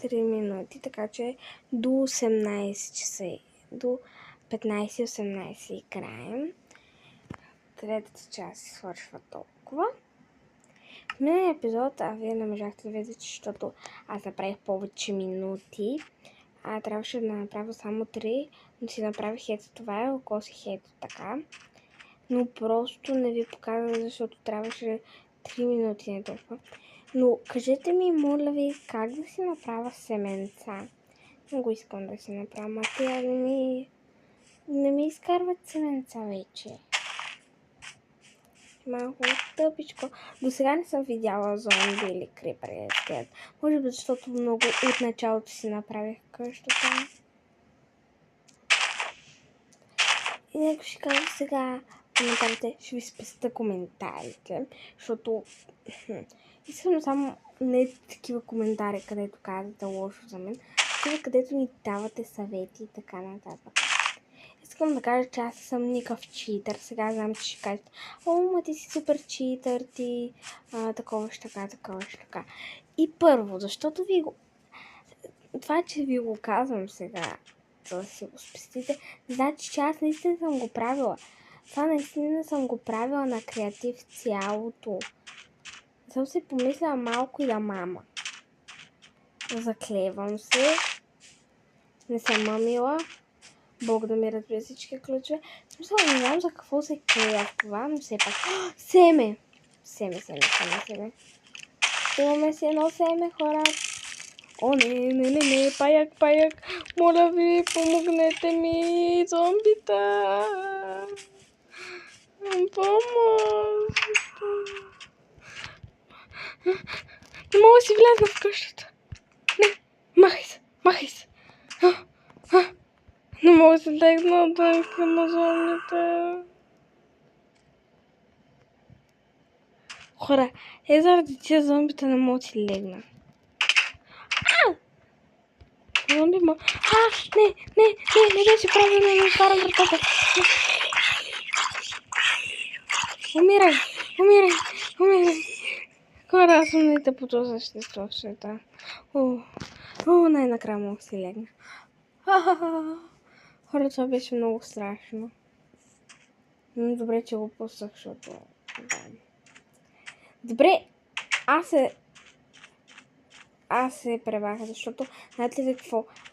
3 минути, така че до 18 часа, до 15:18 играем. Третата част се свършва толкова. В миналия епизод, вие не можахте да видите, защото аз направих повече минути. Трябваше да направя само 3, но си направих ето това и окосих ето така. Но просто не ви показвам, защото трябваше 3 минути, не толкова. Но кажете ми, моля ви, как да си направя семенца? Не го искам да си направя, тя не ми изкарват семенца вече. Малко тъпичко. До сега не съм видяла зомби или крипъри. Може би защото много от началото си направих къщата. И нека ще кажа сега коментарите, ще ви спестя коментарите, защото искам само не такива коментари, където казвате лошо за мен, такива, където ни давате съвети и така нататък. Искам да кажа, че аз съм никакъв читър. Сега знам, че ще кажете, ма ти си супер читър, ти такова ще така. И първо, защото ви го... Това, че ви го казвам сега, за да си го спестите, значи, че аз наистина съм го правила. Това наистина съм го правила на креатив цялото. Съм си помислила малко и да мама. Заклевам се. Не съм мамила. Бог да ми разбира всички ключове. Смисъл, не знам за какво се клея в това, но все пак. Семе! Семе. Имаме си едно семе, хора. О, не, паяк. Моля ви, помогнете ми, зомбита. Помощ. Не мога да си вляза в къщата. Не, махай се. Не мога да се легна отвън към зомбите. Хора, заради тия зомбита не мога да си легна. Зомби ма... не беше правилно, не отварям вратата. Умирай. Хора, аз съм най-тъпото същество в света. Най-накрая мога да си легна. Хора, това беше много страшно. Добре, че го пуснах, защото... Добре, аз се пребаха, защото знаете ли какво?